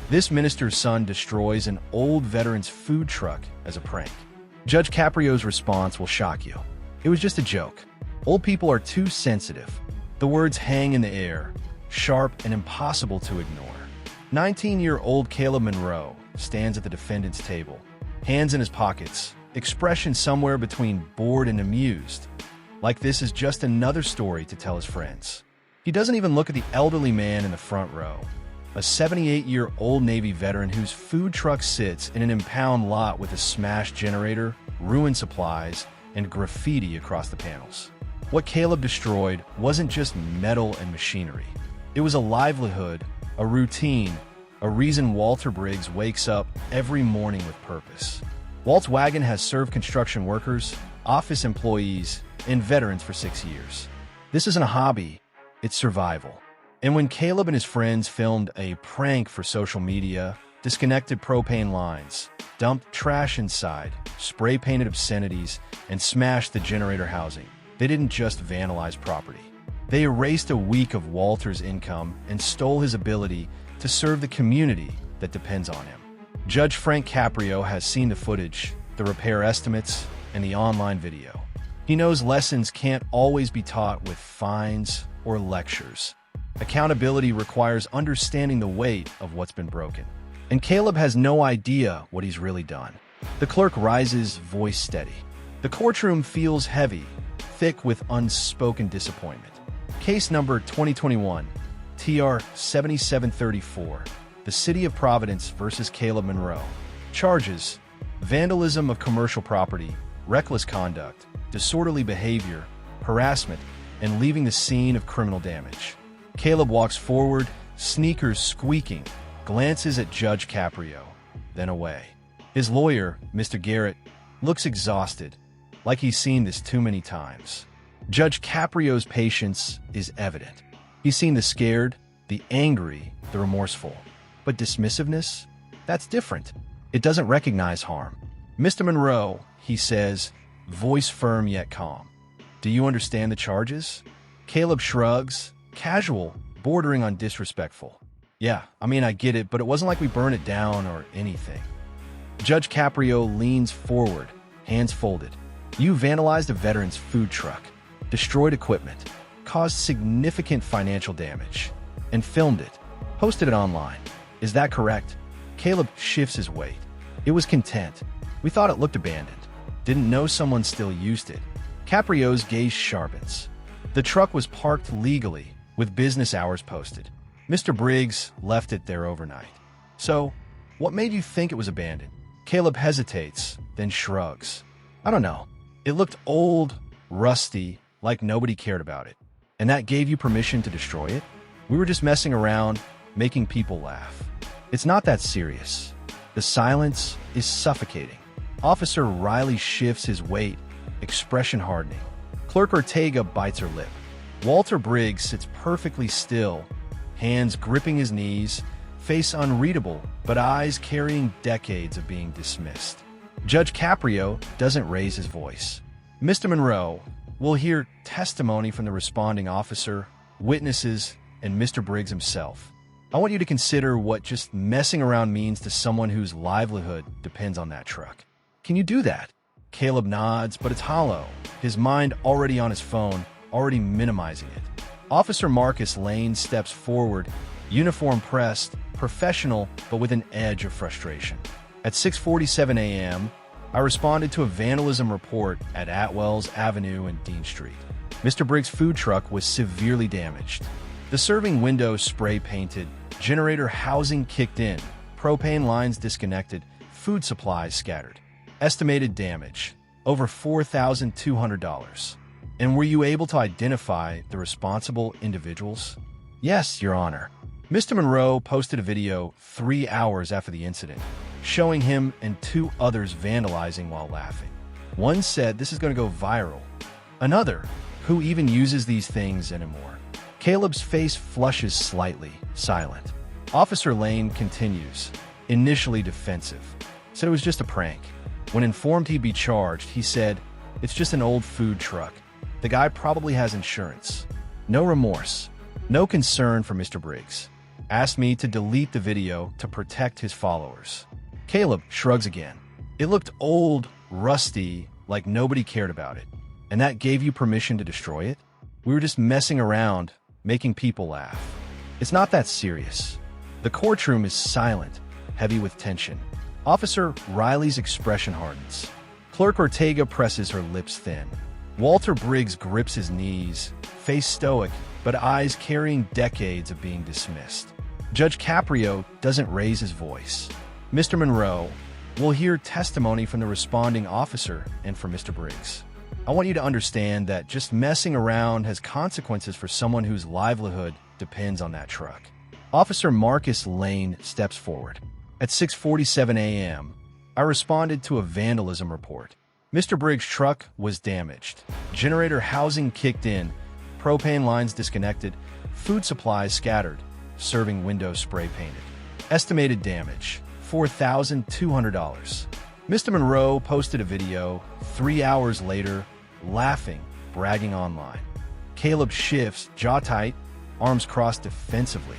This minister's son destroys an old veteran's food truck as a prank. Judge Caprio's response will shock you. It was just a joke. Old people are too sensitive. The words hang in the air, sharp and impossible to ignore. 19-year-old Caleb Monroe stands at the defendant's table, hands in his pockets, expression somewhere between bored and amused, like this is just another story to tell his friends. He doesn't even look at the elderly man in the front row, a 78-year-old Navy veteran whose food truck sits in an impound lot with a smashed generator, ruined supplies, and graffiti across the panels. What Caleb destroyed wasn't just metal and machinery. It was a livelihood, a routine, a reason Walter Briggs wakes up every morning with purpose. Walt's wagon has served construction workers, office employees, and veterans for 6 years. This isn't a hobby, it's survival. And when Caleb and his friends filmed a prank for social media, disconnected propane lines, dumped trash inside, spray-painted obscenities, and smashed the generator housing, they didn't just vandalize property. They erased a week of Walter's income and stole his ability to serve the community that depends on him. Judge Frank Caprio has seen the footage, the repair estimates, and the online video. He knows lessons can't always be taught with fines or lectures. Accountability requires understanding the weight of what's been broken. And Caleb has no idea what he's really done. The clerk rises, voice steady. The courtroom feels heavy, thick with unspoken disappointment. Case number 2021, TR 7734, the City of Providence versus Caleb Monroe. Charges: vandalism of commercial property, reckless conduct, disorderly behavior, harassment, and leaving the scene of criminal damage. Caleb walks forward, sneakers squeaking, glances at Judge Caprio, then away. His lawyer, Mr. Garrett, looks exhausted, like he's seen this too many times. Judge Caprio's patience is evident. He's seen the scared, the angry, the remorseful. But dismissiveness? That's different. It doesn't recognize harm. Mr. Monroe, he says, voice firm yet calm. Do you understand the charges? Caleb shrugs, casual, bordering on disrespectful. Yeah, I get it, but it wasn't like we burned it down or anything. Judge Caprio leans forward, hands folded. You vandalized a veteran's food truck, destroyed equipment, caused significant financial damage, and filmed it, posted it online. Is that correct? Caleb shifts his weight. It was content. We thought it looked abandoned. Didn't know someone still used it. Caprio's gaze sharpens. The truck was parked legally, with business hours posted. Mr. Briggs left it there overnight. So, what made you think it was abandoned? Caleb hesitates, then shrugs. I don't know. It looked old, rusty, like nobody cared about it. And that gave you permission to destroy it? We were just messing around, making people laugh. It's not that serious. The silence is suffocating. Officer Riley shifts his weight, expression hardening. Clerk Ortega bites her lip. Walter Briggs sits perfectly still, hands gripping his knees, face unreadable, but eyes carrying decades of being dismissed. Judge Caprio doesn't raise his voice. Mr. Monroe, we'll hear testimony from the responding officer, witnesses, and Mr. Briggs himself. I want you to consider what just messing around means to someone whose livelihood depends on that truck. Can you do that? Caleb nods, but it's hollow, his mind already on his phone, already minimizing it. Officer Marcus Lane steps forward, uniform pressed, professional, but with an edge of frustration. At 6:47 a.m., I responded to a vandalism report at Atwells Avenue and Dean Street. Mr. Briggs' food truck was severely damaged. The serving window spray-painted, generator housing kicked in, propane lines disconnected, food supplies scattered. Estimated damage, over $4,200. And were you able to identify the responsible individuals? Yes, Your Honor. Mr. Monroe posted a video 3 hours after the incident, showing him and 2 others vandalizing while laughing. One said this is going to go viral. Another, who even uses these things anymore? Caleb's face flushes slightly, silent. Officer Lane continues, initially defensive. Said it was just a prank. When informed he'd be charged, he said, it's just an old food truck. The guy probably has insurance. No remorse. No concern for Mr. Briggs. asked me to delete the video to protect his followers. Caleb shrugs again. It looked old, rusty, like nobody cared about it. And that gave you permission to destroy it? We were just messing around, making people laugh. It's not that serious. The courtroom is silent, heavy with tension. Officer Riley's expression hardens. Clerk Ortega presses her lips thin. Walter Briggs grips his knees, face stoic, but eyes carrying decades of being dismissed. Judge Caprio doesn't raise his voice. Mr. Monroe will hear testimony from the responding officer and from Mr. Briggs. I want you to understand that just messing around has consequences for someone whose livelihood depends on that truck. Officer Marcus Lane steps forward. At 6:47 a.m., I responded to a vandalism report. Mr. Briggs' truck was damaged. Generator housing kicked in, propane lines disconnected, food supplies scattered, serving windows spray painted. Estimated damage, $4,200. Mr. Monroe posted a video 3 hours later, laughing, bragging online. Caleb shifts, jaw tight, arms crossed defensively.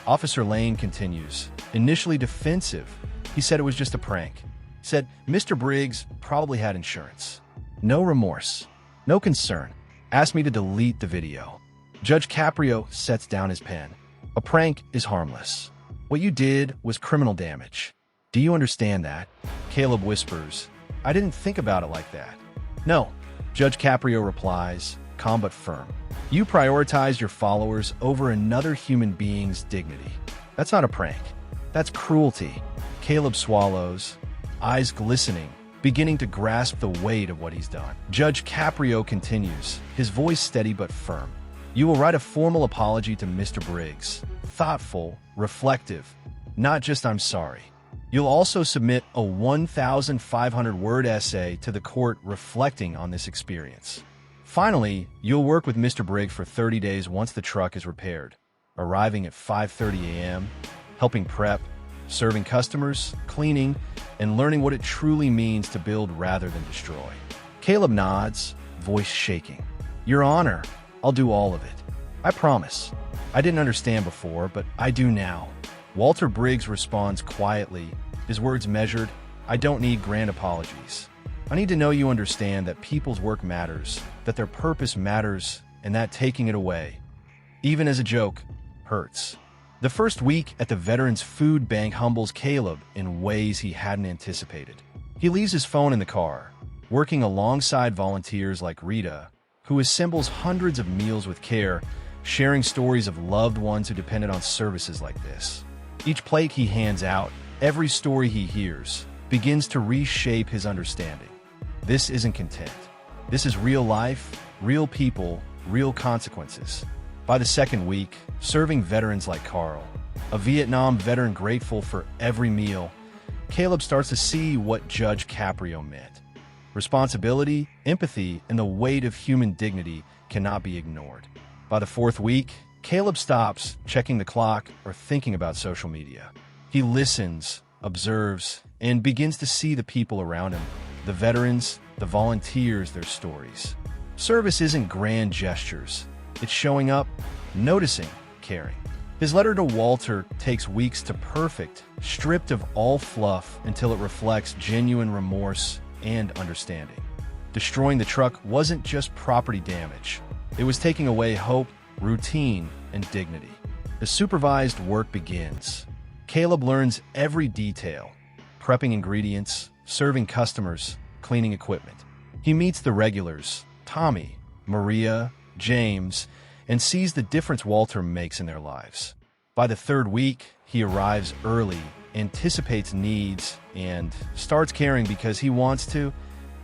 Officer Lane continues. Initially defensive, he said it was just a prank. Said Mr. Briggs probably had insurance. No remorse, no concern. Asked me to delete the video. Judge Caprio sets down his pen. A prank is harmless. What you did was criminal damage. Do you understand that? Caleb whispers. I didn't think about it like that. No, Judge Caprio replies, calm but firm. You prioritize your followers over another human being's dignity. That's not a prank. That's cruelty. Caleb swallows, eyes glistening, beginning to grasp the weight of what he's done. Judge Caprio continues, his voice steady but firm. You will write a formal apology to Mr. Briggs. Thoughtful, reflective, not just I'm sorry. You'll also submit a 1,500-word essay to the court reflecting on this experience. Finally, you'll work with Mr. Briggs for 30 days once the truck is repaired, arriving at 5:30 a.m., helping prep, serving customers, cleaning, and learning what it truly means to build rather than destroy. Caleb nods, voice shaking. Your Honor, I'll do all of it. I promise. I didn't understand before, but I do now. Walter Briggs responds quietly, his words measured. I don't need grand apologies. I need to know you understand that people's work matters, that their purpose matters, and that taking it away, even as a joke, hurts. The first week at the Veterans Food Bank humbles Caleb in ways he hadn't anticipated. He leaves his phone in the car, working alongside volunteers like Rita, who assembles hundreds of meals with care, sharing stories of loved ones who depended on services like this. Each plate he hands out, every story he hears, begins to reshape his understanding. This isn't content. This is real life, real people, real consequences. By the second week, serving veterans like Carl, a Vietnam veteran grateful for every meal, Caleb starts to see what Judge Caprio meant. Responsibility, empathy, and the weight of human dignity cannot be ignored. By the fourth week, Caleb stops checking the clock or thinking about social media. He listens, observes, and begins to see the people around him, the veterans, the volunteers, their stories. Service isn't grand gestures. It's showing up, noticing, caring. His letter to Walter takes weeks to perfect, stripped of all fluff until it reflects genuine remorse and understanding. Destroying the truck wasn't just property damage. It was taking away hope, routine, and dignity. The supervised work begins. Caleb learns every detail, prepping ingredients, serving customers, cleaning equipment. He meets the regulars, Tommy, Maria, James, and sees the difference Walter makes in their lives. By the third week, he arrives early, anticipates needs, and starts caring because he wants to,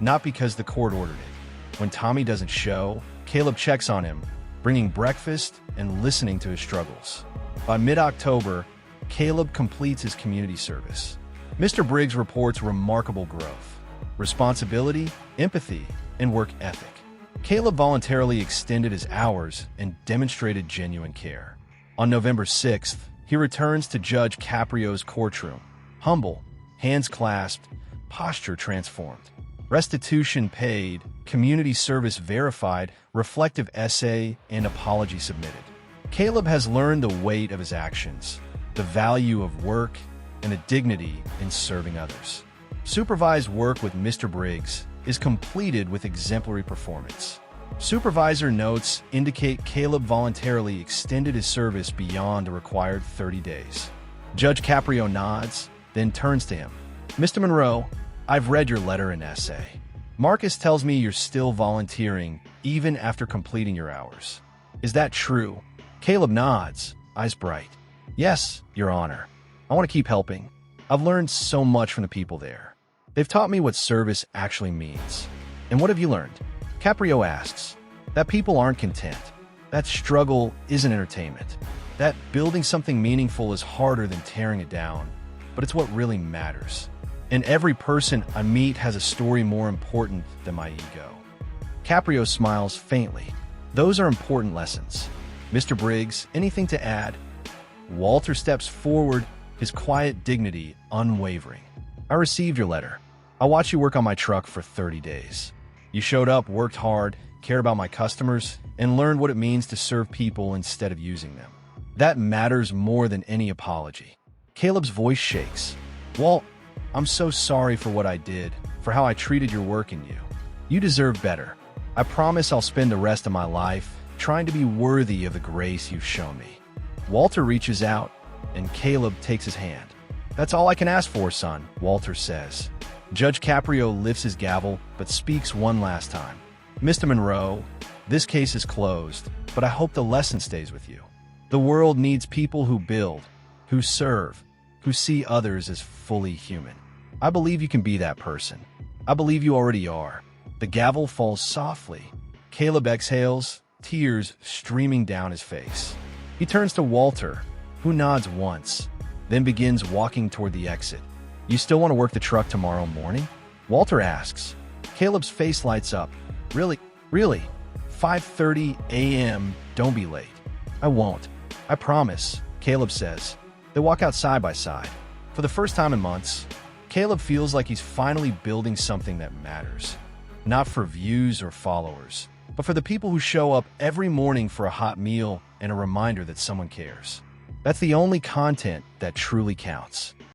not because the court ordered it. When Tommy doesn't show, Caleb checks on him, bringing breakfast and listening to his struggles. By mid-October, Caleb completes his community service. Mr. Briggs reports remarkable growth, responsibility, empathy, and work ethic. Caleb voluntarily extended his hours and demonstrated genuine care. On November 6th, he returns to Judge Caprio's courtroom, humble, hands clasped, posture transformed. Restitution paid, community service verified, reflective essay and apology submitted. Caleb has learned the weight of his actions, the value of work, and the dignity in serving others. Supervised work with Mr. Briggs is completed with exemplary performance. Supervisor notes indicate Caleb voluntarily extended his service beyond the required 30 days. Judge Caprio nods, then turns to him. Mr. Monroe, I've read your letter and essay. Marcus tells me you're still volunteering even after completing your hours. Is that true? Caleb nods, eyes bright. Yes, Your Honor. I want to keep helping. I've learned so much from the people there. They've taught me what service actually means. And what have you learned? Caprio asks. That people aren't content. That struggle isn't entertainment. That building something meaningful is harder than tearing it down. But it's what really matters. And every person I meet has a story more important than my ego. Caprio smiles faintly. Those are important lessons. Mr. Briggs, anything to add? Walter steps forward, his quiet dignity unwavering. I received your letter. I watched you work on my truck for 30 days. You showed up, worked hard, cared about my customers, and learned what it means to serve people instead of using them. That matters more than any apology. Caleb's voice shakes. Walt, I'm so sorry for what I did, for how I treated your work and you. You deserve better. I promise I'll spend the rest of my life trying to be worthy of the grace you've shown me. Walter reaches out, and Caleb takes his hand. That's all I can ask for, son, Walter says. Judge Caprio lifts his gavel, but speaks one last time. Mr. Monroe, this case is closed, but I hope the lesson stays with you. The world needs people who build, who serve, who see others as fully human. I believe you can be that person. I believe you already are. The gavel falls softly. Caleb exhales, tears streaming down his face. He turns to Walter, who nods once, then begins walking toward the exit. You still want to work the truck tomorrow morning? Walter asks. Caleb's face lights up. Really? 5:30 a.m. Don't be late. I won't. I promise, Caleb says. They walk out side by side. For the first time in months, Caleb feels like he's finally building something that matters. Not for views or followers, but for the people who show up every morning for a hot meal and a reminder that someone cares. That's the only content that truly counts.